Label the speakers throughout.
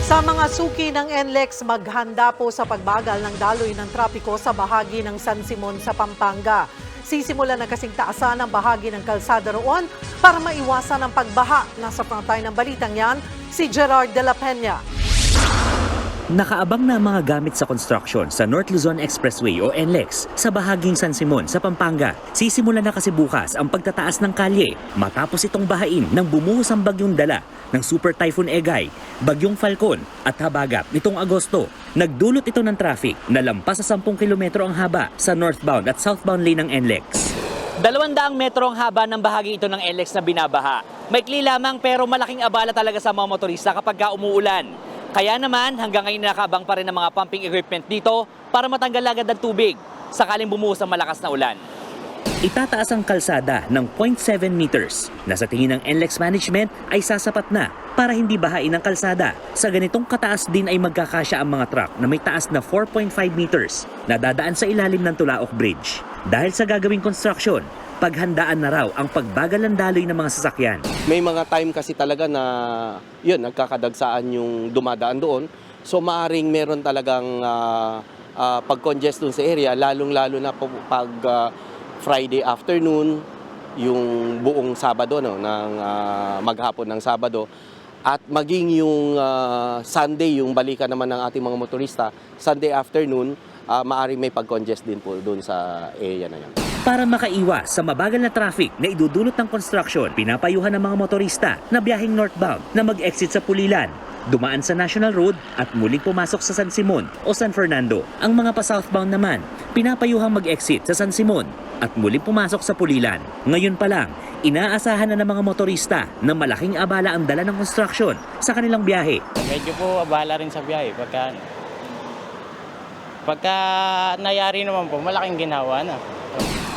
Speaker 1: Sa mga suki ng NLEX, maghanda po sa pagbagal ng daloy ng trapiko sa bahagi ng San Simon sa Pampanga. Sisimulan na kasing taasan ang bahagi ng kalsada roon para maiwasan ang pagbaha. Nasa frontline ng balitang yan, si Gerard de la Peña.
Speaker 2: Nakaabang na ang mga gamit sa construction sa North Luzon Expressway o NLEX sa bahaging San Simon sa Pampanga. Sisimulan na kasi bukas ang pagtataas ng kalye matapos itong bahain ng bumuhos ang bagyong dala ng Super Typhoon Egay, bagyong Falcon at Habagat nitong Agosto. Nagdulot ito ng traffic na lampas sa 10 kilometro ang haba sa northbound at southbound lane ng NLEX. 200 metro ang haba ng bahagi ito ng NLEX na binabaha. Maikli lamang pero malaking abala talaga sa mga motorista kapag umuulan. Kaya naman hanggang ngayon nakaabang pa rin ang mga pumping equipment dito para matanggal agad ang tubig sakaling bumuhos ang malakas na ulan. Itataas ang kalsada ng 0.7 meters na sa tingin ng NLEX management ay sasapat na para hindi bahain ang kalsada. Sa ganitong kataas din ay magkakasya ang mga truck na may taas na 4.5 meters na dadaan sa ilalim ng Tulaok Bridge. Dahil sa gagawing construction, paghandaan na raw ang pagbagal ng daloy ng mga sasakyan.
Speaker 3: May mga time kasi talaga na yun, nagkakadagsaan yung dumadaan doon. So maaring meron talagang pag-congest doon sa area, lalong-lalo na pag Friday afternoon, yung buong Sabado, no, ng maghapon ng Sabado. At maging yung Sunday, yung balikan naman ng ating mga motorista, Sunday afternoon, maaring may pag-congest din po doon sa area na yun.
Speaker 2: Para makaiwas sa mabagal na traffic na idudulot ng construction, pinapayuhan ng mga motorista na biyaheng northbound na mag-exit sa Pulilan, dumaan sa National Road at muling pumasok sa San Simon o San Fernando. Ang mga pa-southbound naman, pinapayuhang mag-exit sa San Simon at muling pumasok sa Pulilan. Ngayon pa lang, inaasahan na ng mga motorista na malaking abala ang dala ng construction sa kanilang biyahe.
Speaker 4: Medyo po abala rin sa biyahe pagka nayari naman po, malaking ginawa na.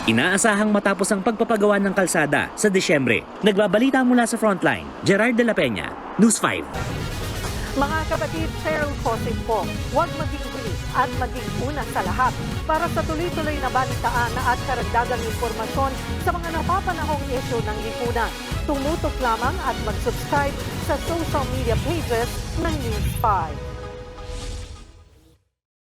Speaker 2: Inaasahang matapos ang pagpapagawa ng kalsada sa Disyembre. Nagbabalita mula sa Frontline, Gerard de la Peña, News 5.
Speaker 1: Mga kapatid, Cheryl Cosing po, huwag maging bilis at maging una sa lahat para sa tuloy-tuloy na balitaan at karagdagang impormasyon sa mga napapanahong issue ng lipunan. Tumutok lamang at mag-subscribe sa social media pages ng News 5.